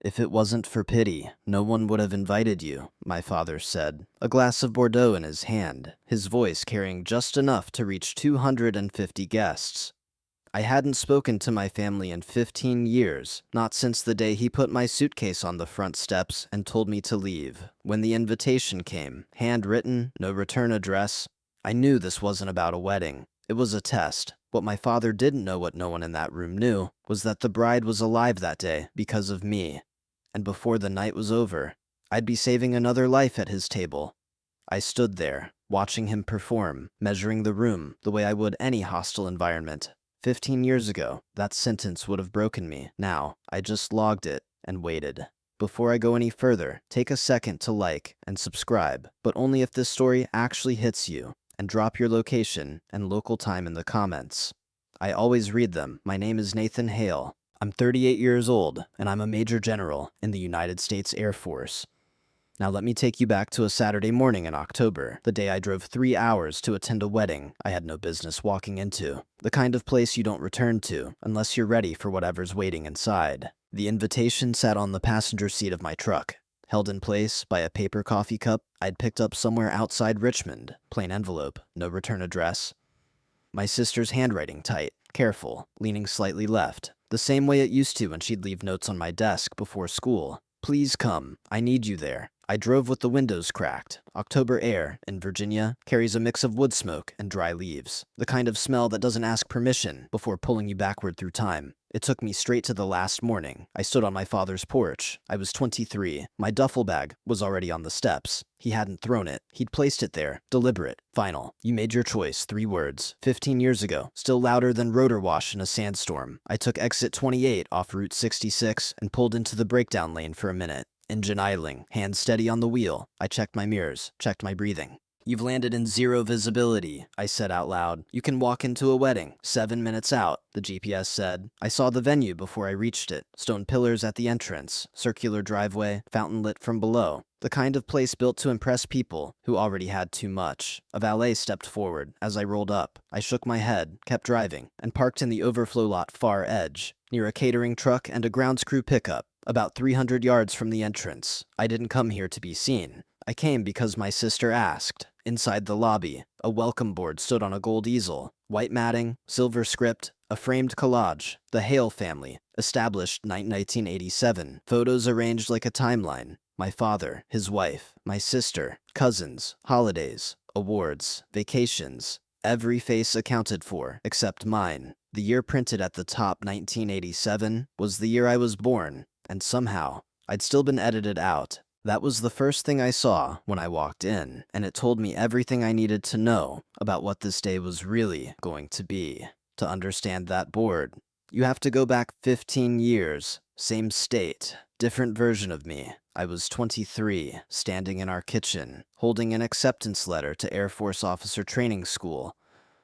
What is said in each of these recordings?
"If it wasn't for pity, no one would have invited you," my father said, a glass of Bordeaux in his hand, his voice carrying just enough to reach 250 guests. I hadn't spoken to my family in 15 years, not since the day he put my suitcase on the front steps and told me to leave. When the invitation came, handwritten, no return address, I knew this wasn't about a wedding. It was a test. What my father didn't know, what no one in that room knew, was that the bride was alive that day because of me. And before the night was over, I'd be saving another life at his table. I stood there, watching him perform, measuring the room the way I would any hostile environment. 15 years ago, that sentence would have broken me. Now, I just logged it and waited. Before I go any further, take a second to like and subscribe, but only if this story actually hits you, and drop your location and local time in the comments. I always read them. My name is Nathan Hale. I'm 38 years old, and I'm a Major General in the United States Air Force. Now let me take you back to a Saturday morning in October, the day I drove 3 hours to attend a wedding I had no business walking into. The kind of place you don't return to unless you're ready for whatever's waiting inside. The invitation sat on the passenger seat of my truck, held in place by a paper coffee cup I'd picked up somewhere outside Richmond. Plain envelope, no return address. My sister's handwriting tight, careful, leaning slightly left, the same way it used to when she'd leave notes on my desk before school. "Please come. I need you there." I drove with the windows cracked. October air in Virginia carries a mix of wood smoke and dry leaves, the kind of smell that doesn't ask permission before pulling you backward through time. It took me straight to the last morning. I stood on my father's porch. I was 23. My duffel bag was already on the steps. He hadn't thrown it. He'd placed it there. Deliberate. Final. You made your choice. 3 words. 15 years ago. Still louder than rotor wash in a sandstorm. I took exit 28 off Route 66 and pulled into the breakdown lane for a minute. Engine idling, hands steady on the wheel. I checked my mirrors, checked my breathing. "You've landed in zero visibility," I said out loud. "You can walk into a wedding, 7 minutes out," the GPS said. I saw the venue before I reached it. Stone pillars at the entrance, circular driveway, fountain lit from below. The kind of place built to impress people who already had too much. A valet stepped forward as I rolled up. I shook my head, kept driving, and parked in the overflow lot far edge, near a catering truck and a grounds crew pickup, about 300 yards from the entrance. I didn't come here to be seen. I came because my sister asked. Inside the lobby, a welcome board stood on a gold easel. White matting, silver script, a framed collage. The Hale family, established 1987. Photos arranged like a timeline. My father, his wife, my sister, cousins, holidays, awards, vacations. Every face accounted for, except mine. The year printed at the top, 1987, was the year I was born, and somehow, I'd still been edited out. That was the first thing I saw when I walked in, and it told me everything I needed to know about what this day was really going to be. To understand that board, you have to go back 15 years, same state, different version of me. I was 23, standing in our kitchen, holding an acceptance letter to Air Force Officer Training School.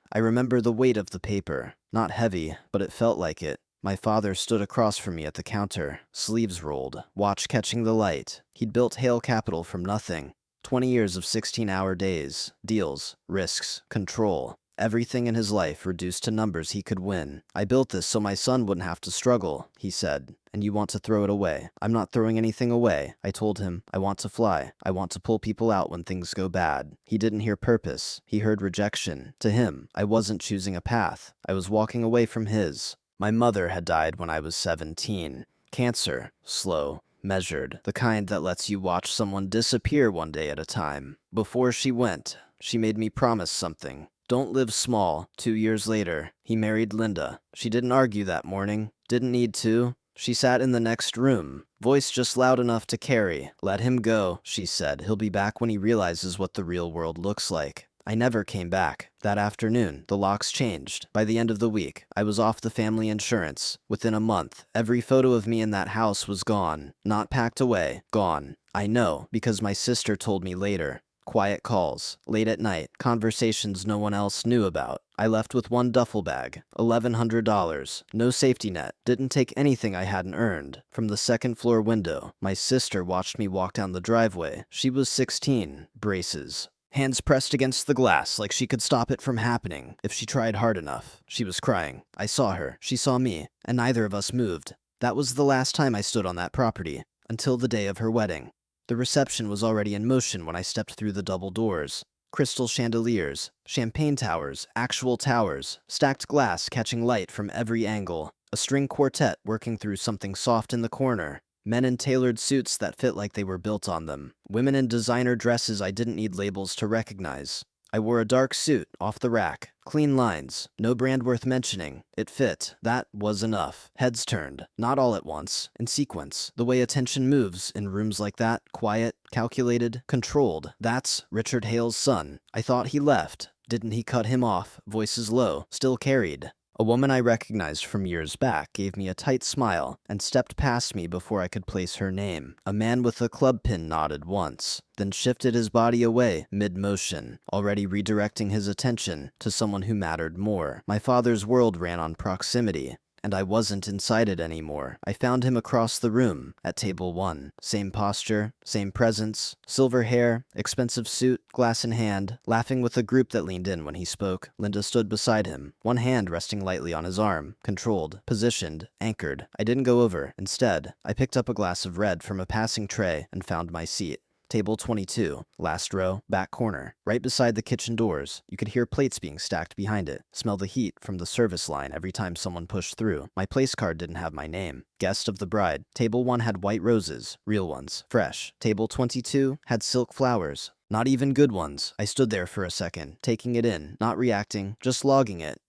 I remember the weight of the paper, not heavy, but it felt like it. My father stood across from me at the counter, sleeves rolled, watch catching the light. He'd built Hale Capital from nothing. 20 years of 16-hour days, deals, risks, control. Everything in his life reduced to numbers he could win. "I built this so my son wouldn't have to struggle," he said. "And you want to throw it away." "I'm not throwing anything away," I told him. "I want to fly. I want to pull people out when things go bad." He didn't hear purpose. He heard rejection. To him, I wasn't choosing a path. I was walking away from his. My mother had died when I was 17. Cancer. Slow. Measured. The kind that lets you watch someone disappear one day at a time. Before she went, she made me promise something. Don't live small. 2 years later, he married Linda. She didn't argue that morning. Didn't need to. She sat in the next room, voice just loud enough to carry. "Let him go," she said. "He'll be back when he realizes what the real world looks like." I never came back. That afternoon, the locks changed. By the end of the week, I was off the family insurance. Within a month, every photo of me in that house was gone. Not packed away, gone. I know, because my sister told me later. Quiet calls, late at night, conversations no one else knew about. I left with one duffel bag, $1,100, no safety net, didn't take anything I hadn't earned. From the second floor window, my sister watched me walk down the driveway. She was 16, braces. Hands pressed against the glass like she could stop it from happening if she tried hard enough. She was crying. I saw her. She saw me. And neither of us moved. That was the last time I stood on that property, until the day of her wedding. The reception was already in motion when I stepped through the double doors. Crystal chandeliers, champagne towers, actual towers, stacked glass catching light from every angle, a string quartet working through something soft in the corner, men in tailored suits that fit like they were built on them, women in designer dresses I didn't need labels to recognize. I wore a dark suit, off the rack, clean lines, no brand worth mentioning. It fit. That was enough. Heads turned, not all at once, in sequence. The way attention moves in rooms like that, quiet, calculated, controlled. That's Richard Hale's son. I thought he left. Didn't he cut him off? Voices low, still carried. A woman I recognized from years back gave me a tight smile and stepped past me before I could place her name. A man with a club pin nodded once, then shifted his body away mid-motion, already redirecting his attention to someone who mattered more. My father's world ran on proximity, and I wasn't inside it anymore. I found him across the room, at table 1. Same posture, same presence, silver hair, expensive suit, glass in hand, laughing with a group that leaned in when he spoke. Linda stood beside him, one hand resting lightly on his arm, controlled, positioned, anchored. I didn't go over. Instead, I picked up a glass of red from a passing tray and found my seat. Table 22, last row, back corner, right beside the kitchen doors. You could hear plates being stacked behind it, smell the heat from the service line every time someone pushed through. My place card didn't have my name. Guest of the bride. Table 1 had white roses, real ones, fresh. Table 22 had silk flowers, not even good ones. I stood there for a second, taking it in, not reacting, just logging it.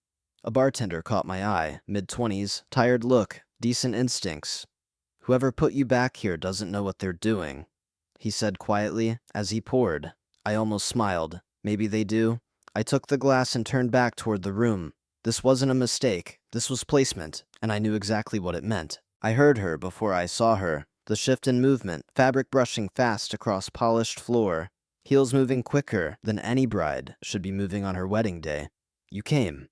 A bartender caught my eye, mid-20s, tired look, decent instincts. Whoever put you back here doesn't know what they're doing, he said quietly as he poured. I almost smiled. Maybe they do. I took the glass and turned back toward the room. This wasn't a mistake. This was placement, and I knew exactly what it meant. I heard her before I saw her. The shift in movement, fabric brushing fast across polished floor, heels moving quicker than any bride should be moving on her wedding day. You came.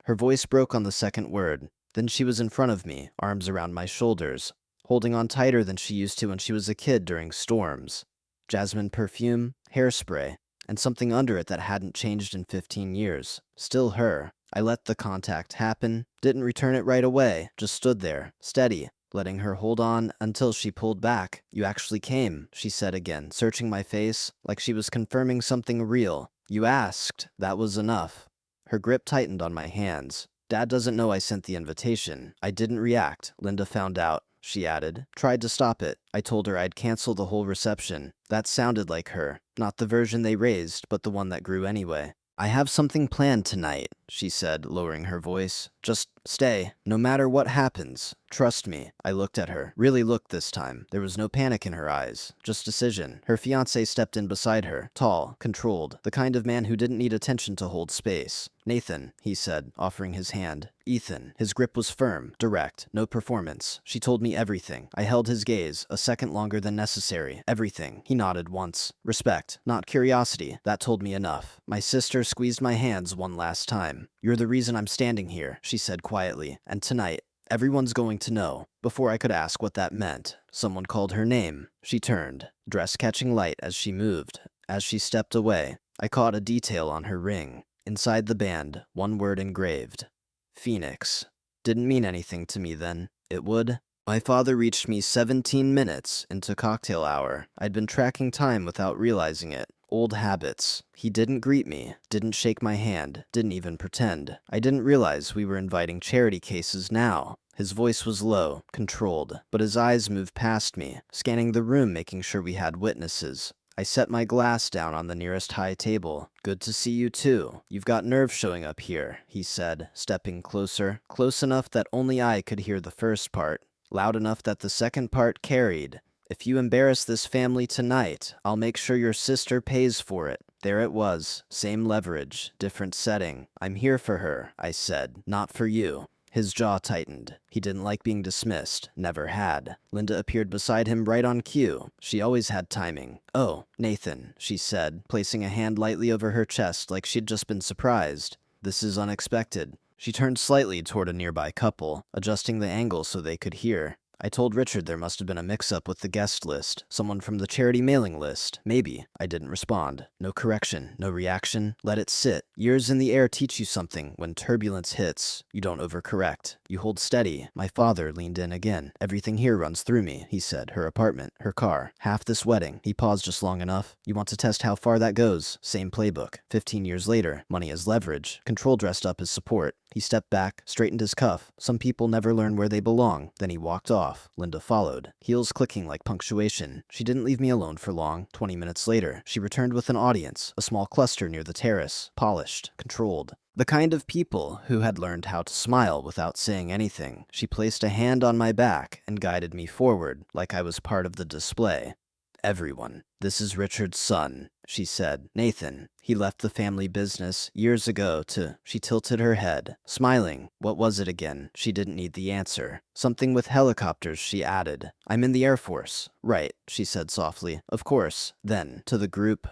Her voice broke on the second word. Then she was in front of me, arms around my shoulders, holding on tighter than she used to when she was a kid during storms. Jasmine perfume, hairspray, and something under it that hadn't changed in 15 years. Still her. I let the contact happen, didn't return it right away, just stood there, steady, letting her hold on until she pulled back. You actually came, she said again, searching my face like she was confirming something real. You asked. That was enough. Her grip tightened on my hands. Dad doesn't know I sent the invitation. I didn't react. Linda found out, she added. Tried to stop it. I told her I'd cancel the whole reception. That sounded like her. Not the version they raised, but the one that grew anyway. I have something planned tonight, she said, lowering her voice. Just stay, no matter what happens. Trust me. I looked at her. Really looked this time. There was no panic in her eyes, just decision. Her fiancé stepped in beside her, tall, controlled, the kind of man who didn't need attention to hold space. Nathan, he said, offering his hand. Ethan. His grip was firm, direct, no performance. She told me everything. I held his gaze, a second longer than necessary. Everything. He nodded once. Respect, not curiosity. That told me enough. My sister squeezed my hands one last time. You're the reason I'm standing here, she said quietly. And tonight, everyone's going to know. Before I could ask what that meant, someone called her name. She turned, dress catching light as she moved. As she stepped away, I caught a detail on her ring. Inside the band, one word engraved. Phoenix. Didn't mean anything to me then. It would. My father reached me 17 minutes into cocktail hour. I'd been tracking time without realizing it. Old habits. He didn't greet me, didn't shake my hand, didn't even pretend. I didn't realize we were inviting charity cases now. His voice was low, controlled, but his eyes moved past me, scanning the room, making sure we had witnesses. I set my glass down on the nearest high table. Good to see you too. You've got nerve showing up here, he said, stepping closer, close enough that only I could hear the first part, loud enough that the second part carried. If you embarrass this family tonight, I'll make sure your sister pays for it. There it was, same leverage, different setting. I'm here for her, I said, not for you. His jaw tightened. He didn't like being dismissed, never had. Linda appeared beside him right on cue. She always had timing. Oh, Nathan, she said, placing a hand lightly over her chest like she'd just been surprised. This is unexpected. She turned slightly toward a nearby couple, adjusting the angle so they could hear. I told Richard there must have been a mix-up with the guest list. Someone from the charity mailing list. Maybe. I didn't respond. No correction. No reaction. Let it sit. Years in the air teach you something. When turbulence hits, you don't overcorrect. You hold steady. My father leaned in again. Everything here runs through me, he said. Her apartment. Her car. Half this wedding. He paused just long enough. You want to test how far that goes? Same playbook. 15 years later. Money as leverage. Control dressed up as support. He stepped back, straightened his cuff. Some people never learn where they belong. Then he walked off. Linda followed, heels clicking like punctuation. She didn't leave me alone for long. 20 minutes later, she returned with an audience, a small cluster near the terrace, polished, controlled. The kind of people who had learned how to smile without saying anything. She placed a hand on my back and guided me forward like I was part of the display. Everyone. This is Richard's son, she said. Nathan. He left the family business years ago to... She tilted her head, smiling. What was it again? She didn't need the answer. Something with helicopters, she added. I'm in the Air Force. Right, she said softly. Of course. Then, to the group.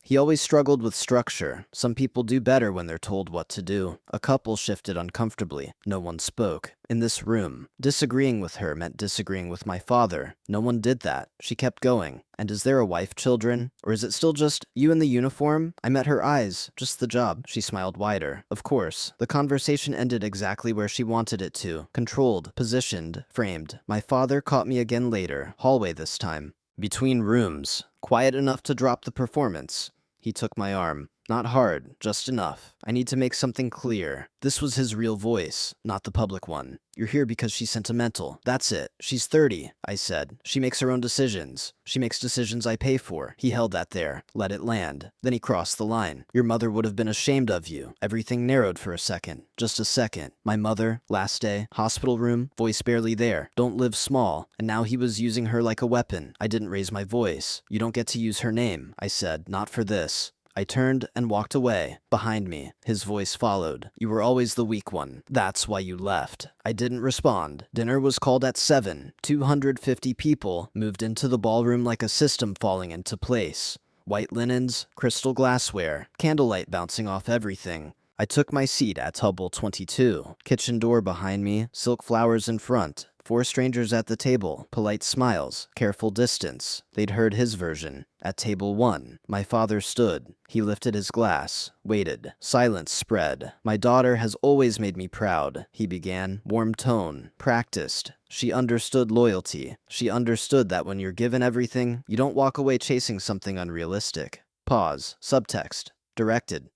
He always struggled with structure. Some people do better when they're told what to do. A couple shifted uncomfortably. No one spoke. In this room, disagreeing with her meant disagreeing with my father. No one did that. She kept going. And is there a wife, children? Or is it still just, you in the uniform? I met her eyes. Just the job. She smiled wider. Of course. The conversation ended exactly where she wanted it to. Controlled, positioned, framed. My father caught me again later. Hallway this time. Between rooms. Quiet enough to drop the performance. He took my arm. Not hard, just enough. I need to make something clear. This was his real voice, not the public one. You're here because she's sentimental. That's it. She's 30, I said. She makes her own decisions. She makes decisions I pay for. He held that there. Let it land. Then he crossed the line. Your mother would have been ashamed of you. Everything narrowed for a second. Just a second. My mother, last day, hospital room, voice barely there. Don't live small. And now he was using her like a weapon. I didn't raise my voice. You don't get to use her name, I said. Not for this. I turned and walked away. Behind me, his voice followed. You were always the weak one. That's why you left. I didn't respond. Dinner was called at 7. 250 people moved into the ballroom like a system falling into place. White linens, crystal glassware, candlelight bouncing off everything. I took my seat at table 22. Kitchen door behind me, silk flowers in front. 4 strangers at the table, polite smiles, careful distance. They'd heard his version. At table 1, my father stood. He lifted his glass, waited. Silence spread. My daughter has always made me proud, he began. Warm tone, practiced. She understood loyalty. She understood that when you're given everything, you don't walk away chasing something unrealistic. Pause, subtext, directed.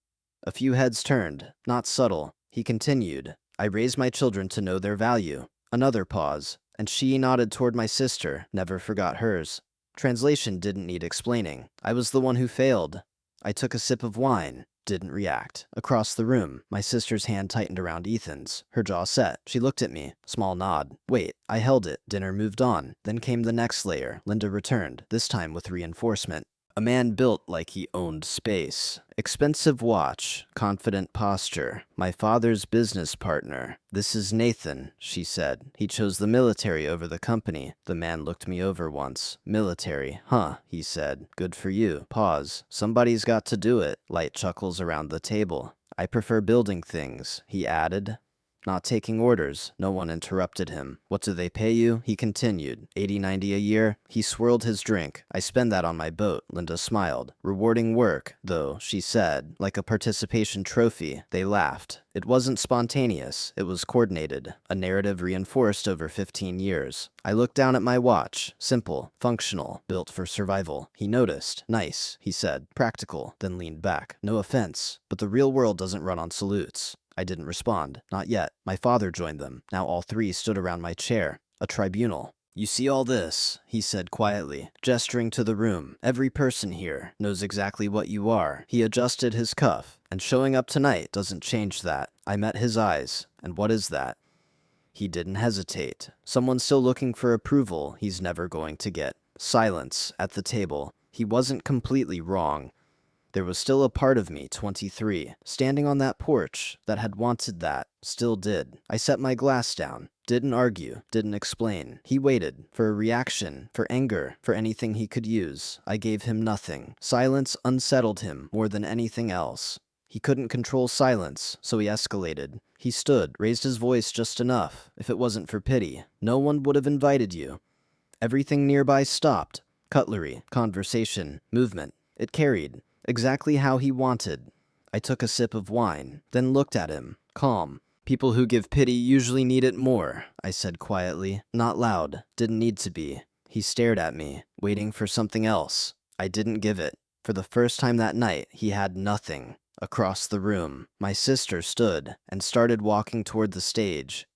A few heads turned, not subtle. He continued. I raised my children to know their value. Another pause, and she nodded toward my sister, never forgot hers. Translation didn't need explaining. I was the one who failed. I took a sip of wine, didn't react. Across the room, my sister's hand tightened around Ethan's. Her jaw set. She looked at me. Small nod. Wait, I held it. Dinner moved on. Then came the next layer. Linda returned, this time with reinforcement. A man built like he owned space. Expensive watch, confident posture. My father's business partner. This is Nathan, she said. He chose the military over the company. The man looked me over once. Military, huh, he said. Good for you. Pause. Somebody's got to do it. Light chuckles around the table. I prefer building things, he added. Not taking orders. No one interrupted him. What do they pay you? He continued. 80-90 a year? He swirled his drink. I spend that on my boat. Linda smiled. Rewarding work, though, she said. Like a participation trophy. They laughed. It wasn't spontaneous. It was coordinated. A narrative reinforced over 15 years. I looked down at my watch. Simple. Functional. Built for survival. He noticed. Nice, he said. Practical. Then leaned back. No offense, but the real world doesn't run on salutes. I didn't respond. Not yet. My father joined them. Now all 3 stood around my chair. A tribunal. You see all this, he said quietly, gesturing to the room. Every person here knows exactly what you are. He adjusted his cuff, and showing up tonight doesn't change that. I met his eyes. And what is that? He didn't hesitate. Someone still looking for approval he's never going to get. Silence at the table. He wasn't completely wrong. There was still a part of me, 23, standing on that porch, that had wanted that, still did. I set my glass down, didn't argue, didn't explain. He waited, for a reaction, for anger, for anything he could use. I gave him nothing. Silence unsettled him more than anything else. He couldn't control silence, so he escalated. He stood, raised his voice just enough. If it wasn't for pity, no one would have invited you. Everything nearby stopped. Cutlery, conversation, movement. It carried, exactly how he wanted. I took a sip of wine, then looked at him, calm. People who give pity usually need it more, I said quietly. Not loud, didn't need to be. He stared at me, waiting for something else. I didn't give it. For the first time that night, he had nothing. Across the room, my sister stood and started walking toward the stage.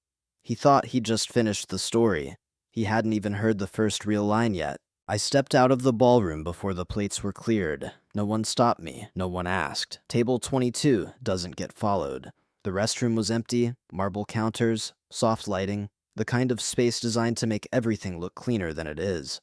He thought he'd just finished the story. He hadn't even heard the first real line yet. I stepped out of the ballroom before the plates were cleared. No one stopped me, no one asked. Table 22 doesn't get followed. The restroom was empty, marble counters, soft lighting, the kind of space designed to make everything look cleaner than it is.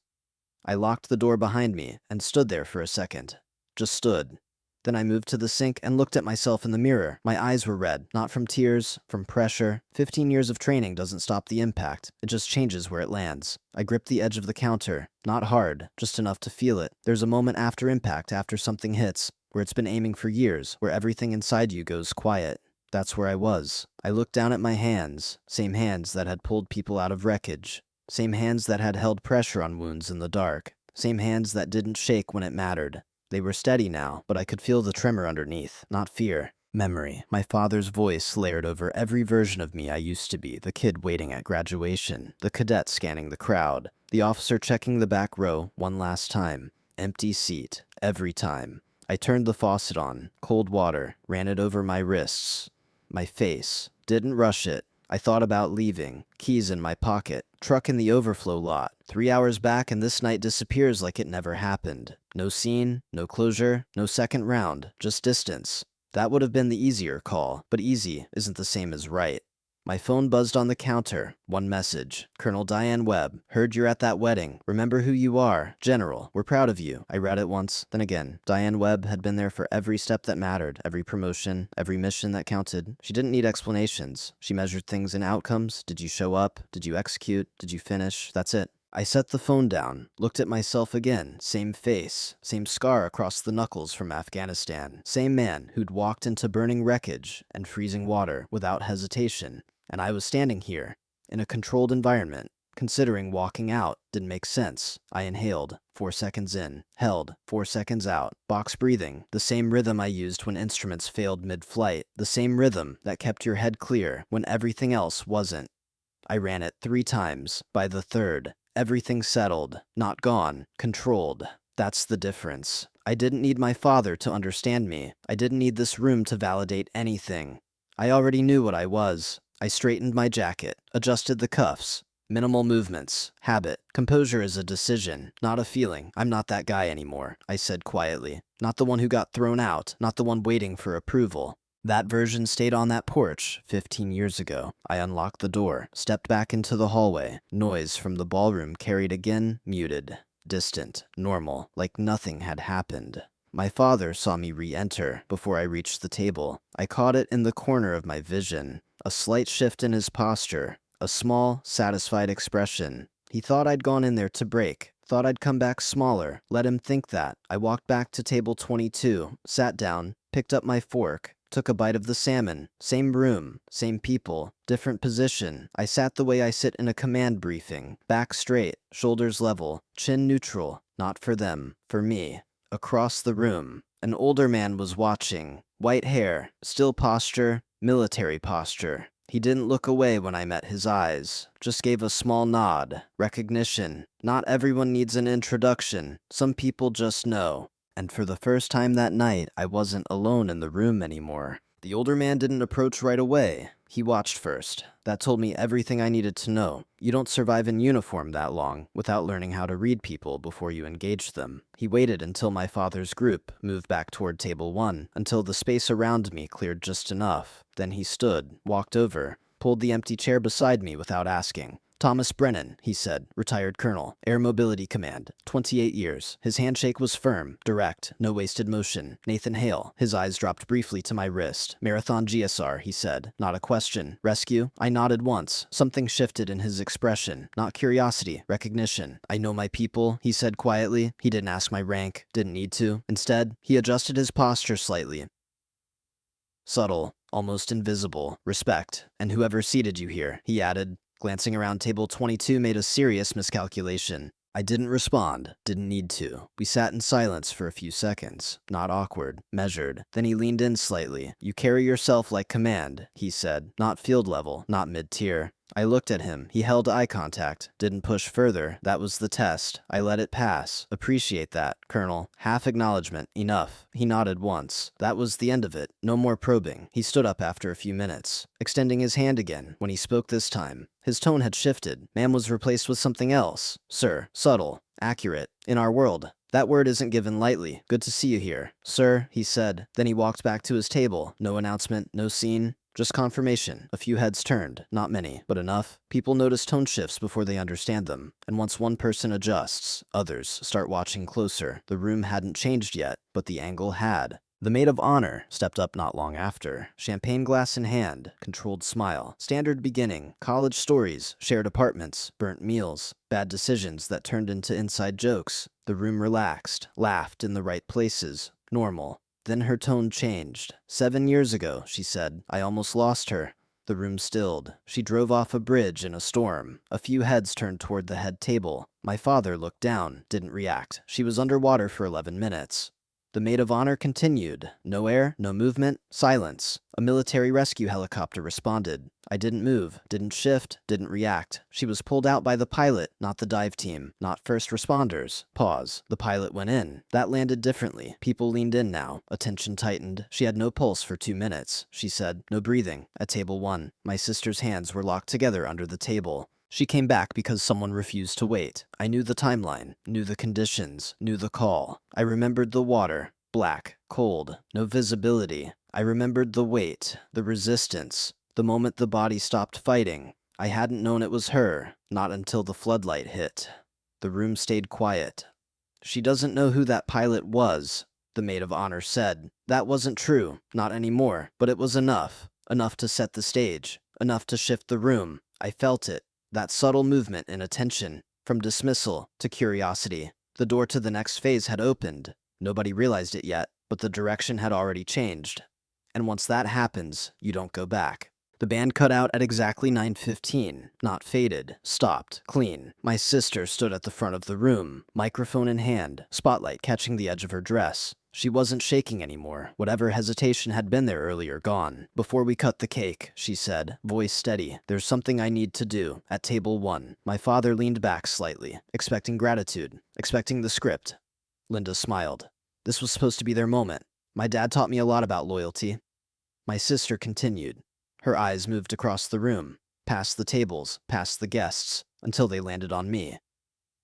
I locked the door behind me and stood there for a second. Just stood. Then I moved to the sink and looked at myself in the mirror. My eyes were red, not from tears, from pressure. 15 years of training doesn't stop the impact. It just changes where it lands. I gripped the edge of the counter. Not hard, just enough to feel it. There's a moment after impact, after something hits, where it's been aiming for years, where everything inside you goes quiet. That's where I was. I looked down at my hands, same hands that had pulled people out of wreckage. Same hands that had held pressure on wounds in the dark. Same hands that didn't shake when it mattered. They were steady now, but I could feel the tremor underneath, not fear. Memory. My father's voice layered over every version of me I used to be, the kid waiting at graduation, the cadet scanning the crowd, the officer checking the back row one last time. Empty seat, every time. I turned the faucet on, cold water, ran it over my wrists. My face. Didn't rush it. I thought about leaving, keys in my pocket, truck in the overflow lot. 3 hours back and this night disappears like it never happened. No scene, no closure, no second round, just distance. That would have been the easier call, but easy isn't the same as right. My phone buzzed on the counter. One message. Colonel Diane Webb. Heard you're at that wedding. Remember who you are. General. We're proud of you. I read it once, then again. Diane Webb had been there for every step that mattered, every promotion, every mission that counted. She didn't need explanations. She measured things in outcomes. Did you show up? Did you execute? Did you finish? That's it. I set the phone down, looked at myself again, same face, same scar across the knuckles from Afghanistan, same man who'd walked into burning wreckage and freezing water without hesitation, and I was standing here, in a controlled environment, considering walking out didn't make sense. I inhaled, 4 seconds in, held, 4 seconds out, box breathing, the same rhythm I used when instruments failed mid-flight, the same rhythm that kept your head clear when everything else wasn't. I ran it 3 times. By the third, everything settled, not gone, controlled. That's the difference. I didn't need my father to understand me. I didn't need this room to validate anything. I already knew what I was. I straightened my jacket, adjusted the cuffs. Minimal movements. Habit. Composure is a decision, not a feeling. I'm not that guy anymore, I said quietly. Not the one who got thrown out, not the one waiting for approval. That version stayed on that porch 15 years ago. I unlocked the door, stepped back into the hallway. Noise from the ballroom carried again, muted. Distant, normal, like nothing had happened. My father saw me re-enter before I reached the table. I caught it in the corner of my vision. A slight shift in his posture. A small, satisfied expression. He thought I'd gone in there to break. Thought I'd come back smaller. Let him think that. I walked back to table 22, sat down, picked up my fork. Took a bite of the salmon. Same room, same people, different position. I sat the way I sit in a command briefing. Back straight, shoulders level, chin neutral. Not for them, for me. Across the room, an older man was watching. White hair, still posture, military posture. He didn't look away when I met his eyes. Just gave a small nod. Recognition. Not everyone needs an introduction. Some people just know. And for the first time that night, I wasn't alone in the room anymore. The older man didn't approach right away. He watched first. That told me everything I needed to know. You don't survive in uniform that long without learning how to read people before you engage them. He waited until my father's group moved back toward table 1, until the space around me cleared just enough. Then he stood, walked over, pulled the empty chair beside me without asking. Thomas Brennan, he said, retired colonel, Air Mobility Command, 28 years. His handshake was firm, direct, no wasted motion. Nathan Hale, his eyes dropped briefly to my wrist. Marathon GSR, he said, not a question. Rescue? I nodded once. Something shifted in his expression. Not curiosity, recognition. I know my people, he said quietly. He didn't ask my rank, didn't need to. Instead, he adjusted his posture slightly. Subtle, almost invisible, respect, and whoever seated you here, he added. Glancing around table 22 made a serious miscalculation. I didn't respond, didn't need to. We sat in silence for a few seconds, not awkward, measured. Then he leaned in slightly. You carry yourself like command, he said, not field level, not mid-tier. I looked at him. He held eye contact, didn't push further. That was the test. I let it pass. Appreciate that, Colonel. Half acknowledgement, enough. He nodded once. That was the end of it. No more probing. He stood up after a few minutes, extending his hand again when he spoke this time. His tone had shifted. Ma'am was replaced with something else. Sir, subtle, accurate. In our world, that word isn't given lightly. Good to see you here. Sir, he said. Then he walked back to his table. No announcement, no scene. Just confirmation. A few heads turned. Not many, but enough. People notice tone shifts before they understand them. And once one person adjusts, others start watching closer. The room hadn't changed yet, but the angle had. The maid of honor stepped up not long after. Champagne glass in hand, controlled smile. Standard beginning. College stories, shared apartments, burnt meals, bad decisions that turned into inside jokes. The room relaxed, laughed in the right places. Normal. Then her tone changed. 7 years ago, she said, I almost lost her. The room stilled. She drove off a bridge in a storm. A few heads turned toward the head table. My father looked down, didn't react. She was underwater for 11 minutes. The maid of honor continued. No air, no movement, silence. A military rescue helicopter responded. I didn't move, didn't shift, didn't react. She was pulled out by the pilot, not the dive team, not first responders. Pause. The pilot went in. That landed differently. People leaned in now. Attention tightened. She had no pulse for 2 minutes. She said, no breathing. At table 1, my sister's hands were locked together under the table. She came back because someone refused to wait. I knew the timeline, knew the conditions, knew the call. I remembered the water, black, cold, no visibility. I remembered the weight, the resistance, the moment the body stopped fighting. I hadn't known it was her, not until the floodlight hit. The room stayed quiet. She doesn't know who that pilot was, the maid of honor said. That wasn't true, not anymore, but it was enough. Enough to set the stage, enough to shift the room. I felt it. That subtle movement in attention, from dismissal to curiosity. The door to the next phase had opened. Nobody realized it yet, but the direction had already changed. And once that happens, you don't go back. The band cut out at exactly 9:15, not faded, stopped, clean. My sister stood at the front of the room, microphone in hand, spotlight catching the edge of her dress. She wasn't shaking anymore. Whatever hesitation had been there earlier gone. Before we cut the cake, she said, voice steady, there's something I need to do. At table 1, my father leaned back slightly, expecting gratitude, expecting the script. Linda smiled. This was supposed to be their moment. My dad taught me a lot about loyalty. My sister continued. Her eyes moved across the room, past the tables, past the guests, until they landed on me.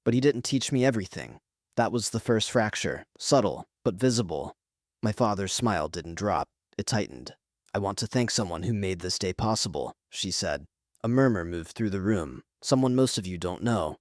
But he didn't teach me everything. That was the first fracture, subtle, but visible. My father's smile didn't drop. It tightened. I want to thank someone who made this day possible, she said. A murmur moved through the room. Someone most of you don't know.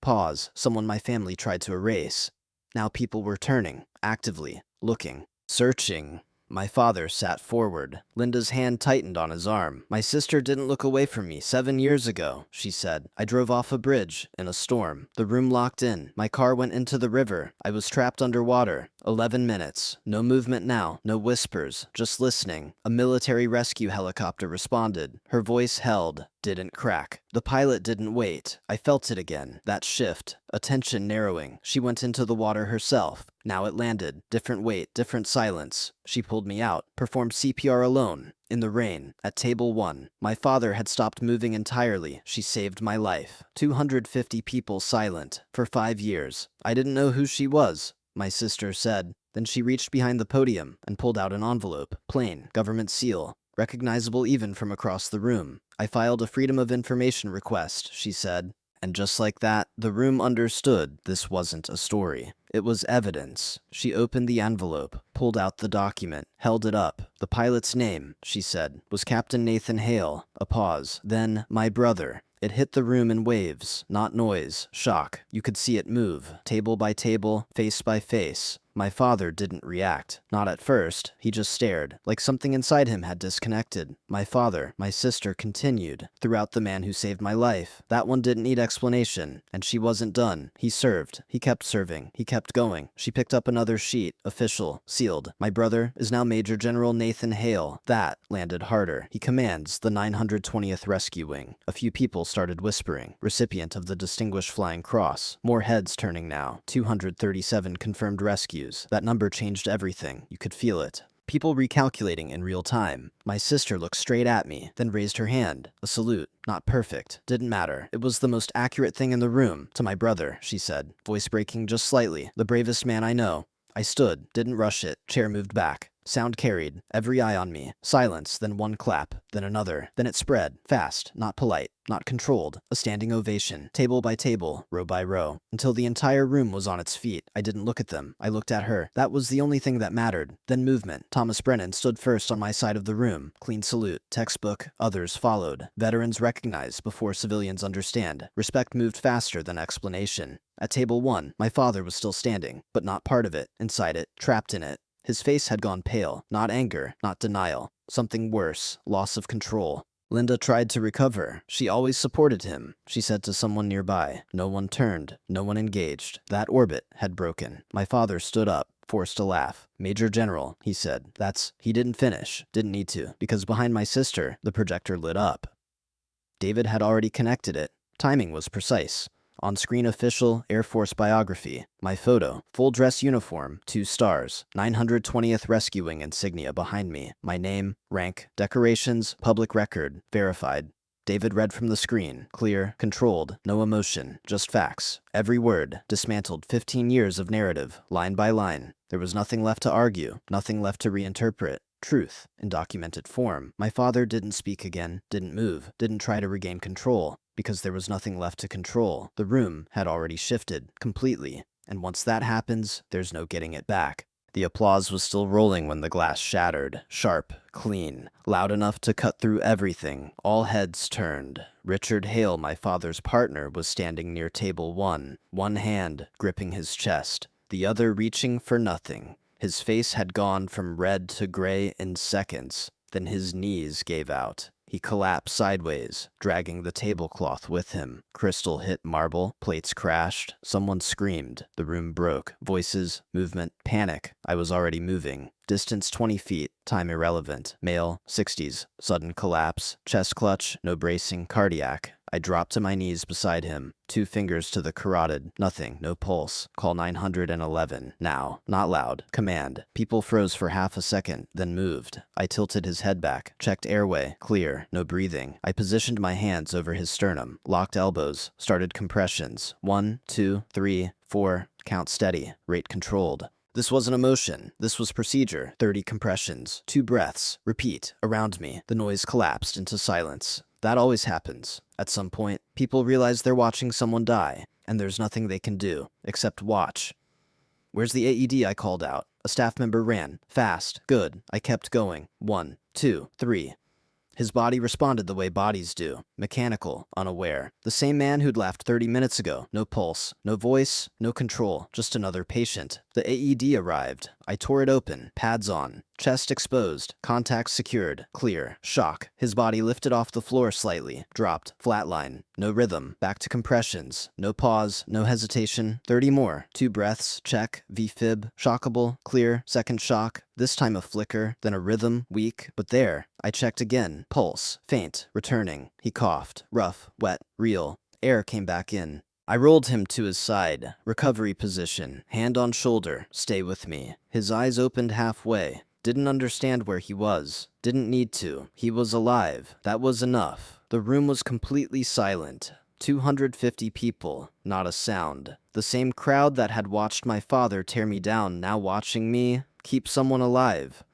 Pause. Someone my family tried to erase. Now people were turning, actively, looking, searching. My father sat forward. Linda's hand tightened on his arm. My sister didn't look away from me 7 years ago, she said. I drove off a bridge in a storm. The room locked in. My car went into the river. I was trapped underwater. 11 minutes. No movement now. No whispers. Just listening. A military rescue helicopter responded. Her voice held. Didn't crack. The pilot didn't wait. I felt it again. That shift. Attention narrowing. She went into the water herself. Now it landed. Different weight, different silence. She pulled me out. Performed CPR alone. In the rain. At table 1. My father had stopped moving entirely. She saved my life. 250 people silent. For 5 years. I didn't know who she was, my sister said. Then she reached behind the podium and pulled out an envelope. Plain. Government seal. Recognizable even from across the room. I filed a Freedom of Information request, she said. And just like that, the room understood this wasn't a story. It was evidence. She opened the envelope, pulled out the document, held it up. The pilot's name, she said, was Captain Nathan Hale. A pause. Then, my brother. It hit the room in waves, not noise, shock. You could see it move, table by table, face by face. My father didn't react. Not at first. He just stared, like something inside him had disconnected. My father, my sister continued. Throughout the man who saved my life. That one didn't need explanation. And she wasn't done. He served. He kept serving. He kept going. She picked up another sheet. Official. Sealed. My brother is now Major General Nathan Hale. That landed harder. He commands the 920th Rescue Wing. A few people started whispering. Recipient of the Distinguished Flying Cross. More heads turning now. 237 confirmed rescues. That number changed everything. You could feel it. People recalculating in real time. My sister looked straight at me, then raised her hand. A salute. Not perfect. Didn't matter. It was the most accurate thing in the room. To my brother, she said, voice breaking just slightly. The bravest man I know. I stood, didn't rush it. Chair moved back. Sound carried. Every eye on me. Silence, then one clap, then another. Then it spread. Fast, not polite, not controlled. A standing ovation. Table by table, row by row. Until the entire room was on its feet. I didn't look at them. I looked at her. That was the only thing that mattered. Then movement. Thomas Brennan stood first on my side of the room. Clean salute. Textbook. Others followed. Veterans recognize before civilians understand. Respect moved faster than explanation. At table 1, my father was still standing, but not part of it. Inside it. Trapped in it. His face had gone pale. Not anger, not denial. Something worse. Loss of control. Linda tried to recover. She always supported him, she said to someone nearby. No one turned. No one engaged. That orbit had broken. My father stood up, forced a laugh. Major General, he said. He didn't finish. Didn't need to. Because behind my sister, the projector lit up. David had already connected it. Timing was precise. On-screen official Air Force biography. My photo. Full dress uniform. 2 stars. 920th Rescue Wing insignia behind me. My name. Rank. Decorations. Public record. Verified. David read from the screen. Clear. Controlled. No emotion. Just facts. Every word. Dismantled 15 years of narrative. Line by line. There was nothing left to argue. Nothing left to reinterpret. Truth. In documented form. My father didn't speak again. Didn't move. Didn't try to regain control. Because there was nothing left to control. The room had already shifted, completely. And once that happens, there's no getting it back. The applause was still rolling when the glass shattered. Sharp, clean, loud enough to cut through everything. All heads turned. Richard Hale, my father's partner, was standing near table 1, one hand gripping his chest, the other reaching for nothing. His face had gone from red to gray in seconds. Then his knees gave out. He collapsed sideways, dragging the tablecloth with him. Crystal hit marble, plates crashed, someone screamed. The room broke. Voices, movement, panic. I was already moving. Distance 20 feet, time irrelevant. Male, 60s, sudden collapse, chest clutch, no bracing, cardiac. I dropped to my knees beside him, 2 fingers to the carotid. Nothing, no pulse. Call 911. Now. Not loud. Command. People froze for half a second, then moved. I tilted his head back, checked airway. Clear. No breathing. I positioned my hands over his sternum, locked elbows, started compressions. 1, 2, 3, 4. Count steady. Rate controlled. This wasn't emotion. This was procedure. 30 compressions. 2 breaths. Repeat. Around me. The noise collapsed into silence. That always happens. At some point, people realize they're watching someone die, and there's nothing they can do, except watch. Where's the AED? I called out. A staff member ran. Fast. Good. I kept going. 1, 2, 3. His body responded the way bodies do. Mechanical, unaware. The same man who'd laughed 30 minutes ago. No pulse, no voice, no control. Just another patient. The AED arrived. I tore it open. Pads on. Chest exposed. Contacts secured. Clear. Shock. His body lifted off the floor slightly. Dropped. Flatline. No rhythm. Back to compressions. No pause. No hesitation. 30 more. 2 breaths. Check. V-fib. Shockable. Clear. Second shock. This time a flicker. Then a rhythm. Weak. But there. I checked again. Pulse. Faint. Returning. He coughed. Rough. Wet. Real. Air came back in. I rolled him to his side. Recovery position. Hand on shoulder. Stay with me. His eyes opened halfway. Didn't understand where he was. Didn't need to. He was alive. That was enough. The room was completely silent. 250 people. Not a sound. The same crowd that had watched my father tear me down now watching me keep someone alive.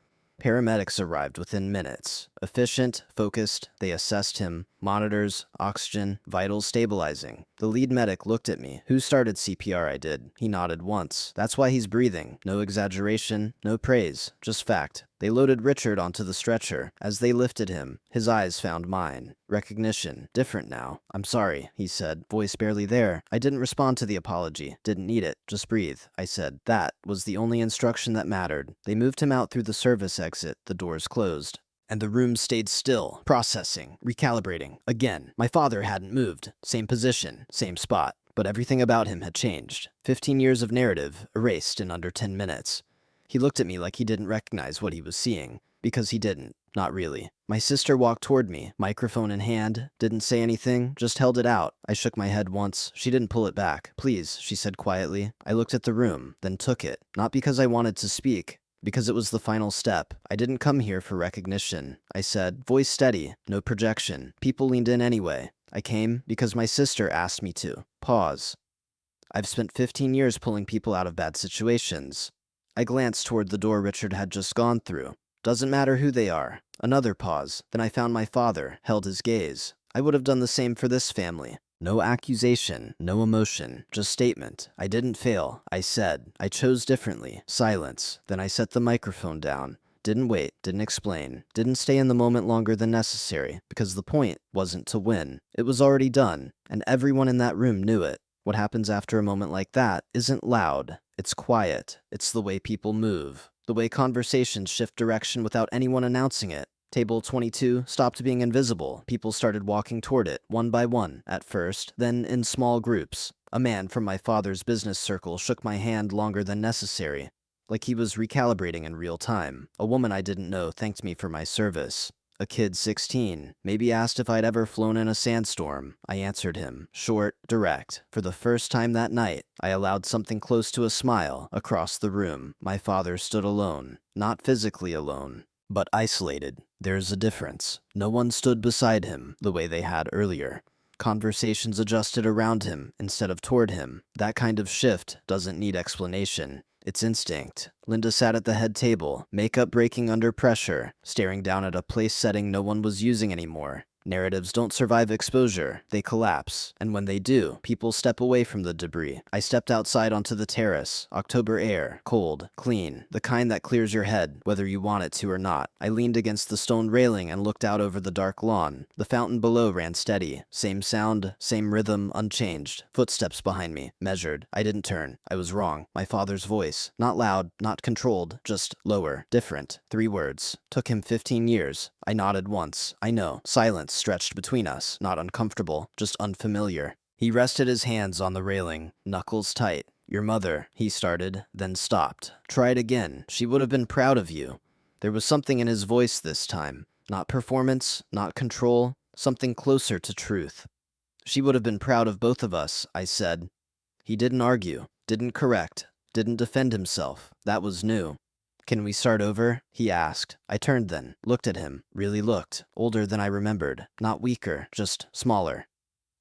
Paramedics arrived within minutes. Efficient, focused, they assessed him. Monitors, oxygen, vitals stabilizing. The lead medic looked at me. Who started CPR? I did. He nodded once. That's why he's breathing. No exaggeration, no praise, just fact. They loaded Richard onto the stretcher. As they lifted him, his eyes found mine. Recognition. Different now. I'm sorry, he said, voice barely there. I didn't respond to the apology. Didn't need it. Just breathe, I said. That was the only instruction that mattered. They moved him out through the service exit. The doors closed. And the room stayed still, processing, recalibrating. Again, my father hadn't moved. Same position, same spot. But everything about him had changed. 15 years of narrative, erased in under 10 minutes. He looked at me like he didn't recognize what he was seeing. Because he didn't. Not really. My sister walked toward me, microphone in hand, didn't say anything, just held it out. I shook my head once. She didn't pull it back. Please, she said quietly. I looked at the room, then took it. Not because I wanted to speak. Because it was the final step. I didn't come here for recognition. I said, voice steady, no projection. People leaned in anyway. I came because my sister asked me to. Pause. I've spent 15 years pulling people out of bad situations. I glanced toward the door Richard had just gone through. Doesn't matter who they are. Another pause. Then I found my father, held his gaze. I would have done the same for this family. No accusation, no emotion, just statement. I didn't fail. I said. I chose differently. Silence. Then I set the microphone down. Didn't wait, didn't explain, didn't stay in the moment longer than necessary, because the point wasn't to win. It was already done, and everyone in that room knew it. What happens after a moment like that isn't loud. It's quiet. It's the way people move. The way conversations shift direction without anyone announcing it. Table 22 stopped being invisible. People started walking toward it, one by one, at first, then in small groups. A man from my father's business circle shook my hand longer than necessary, like he was recalibrating in real time. A woman I didn't know thanked me for my service. A kid 16 maybe asked if I'd ever flown in a sandstorm. I answered him, short, direct. For the first time that night, I allowed something close to a smile across the room. My father stood alone, not physically alone, but isolated. There's a difference. No one stood beside him the way they had earlier. Conversations adjusted around him instead of toward him. That kind of shift doesn't need explanation. It's instinct. Linda sat at the head table, makeup breaking under pressure, staring down at a place setting no one was using anymore. Narratives don't survive exposure, they collapse, and when they do, people step away from the debris. I stepped outside onto the terrace. October air, cold, clean, the kind that clears your head, whether you want it to or not. I leaned against the stone railing and looked out over the dark lawn. The fountain below ran steady. Same sound, same rhythm, unchanged. Footsteps behind me, measured. I didn't turn. I was wrong. My father's voice. Not loud, not controlled, just lower, different. 3 words. Took him 15 years. I nodded once. I know. Silence stretched between us, not uncomfortable, just unfamiliar. He rested his hands on the railing, knuckles tight. Your mother, he started, then stopped. Try it again. She would have been proud of you. There was something in his voice this time. Not performance, not control, something closer to truth. She would have been proud of both of us, I said. He didn't argue, didn't correct, didn't defend himself. That was new. Can we start over? He asked. I turned then, looked at him, really looked, older than I remembered, not weaker, just smaller.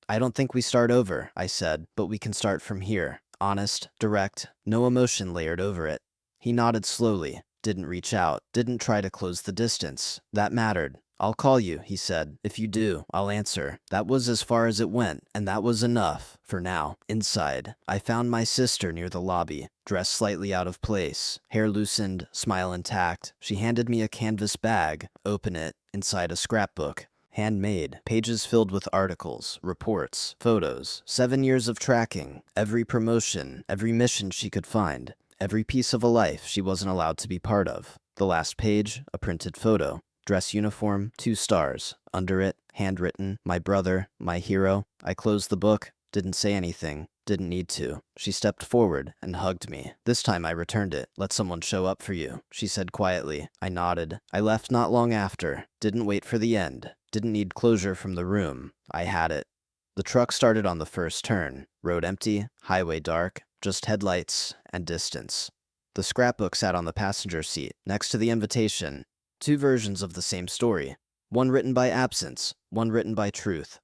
I don't think we start over, I said, but we can start from here. Honest, direct, no emotion layered over it. He nodded slowly, didn't reach out, didn't try to close the distance. That mattered. I'll call you, he said. If you do, I'll answer. That was as far as it went, and that was enough, for now. Inside, I found my sister near the lobby, dressed slightly out of place, hair loosened, smile intact. She handed me a canvas bag. Open it. Inside a scrapbook. Handmade, pages filled with articles, reports, photos, 7 years of tracking, every promotion, every mission she could find, every piece of a life she wasn't allowed to be part of. The last page, a printed photo. Dress uniform, 2 stars. Under it, handwritten, my brother, my hero. I closed the book, didn't say anything, didn't need to. She stepped forward and hugged me. This time I returned it. Let someone show up for you, she said quietly. I nodded. I left not long after. Didn't wait for the end. Didn't need closure from the room. I had it. The truck started on the first turn. Road empty, highway dark, just headlights and distance. The scrapbook sat on the passenger seat, next to the invitation. 2 versions of the same story. One written by absence, one written by truth.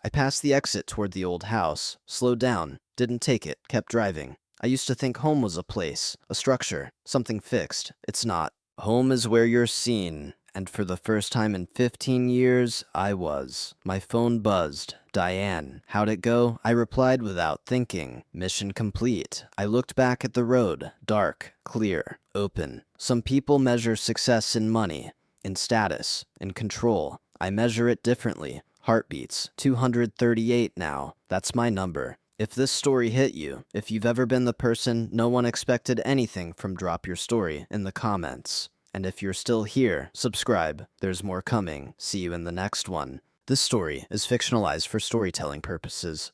I passed the exit toward the old house, slowed down, didn't take it, kept driving. I used to think home was a place, a structure, something fixed. It's not. Home is where you're seen And for the first time in 15 years, I was. My phone buzzed. Diane, how'd it go? I replied without thinking. Mission complete. I looked back at the road. Dark, clear, open. Some people measure success in money, in status, in control. I measure it differently. Heartbeats, 238 now. That's my number. If this story hit you, if you've ever been the person no one expected anything from, drop your story in the comments. And if you're still here, subscribe. There's more coming. See you in the next one. This story is fictionalized for storytelling purposes.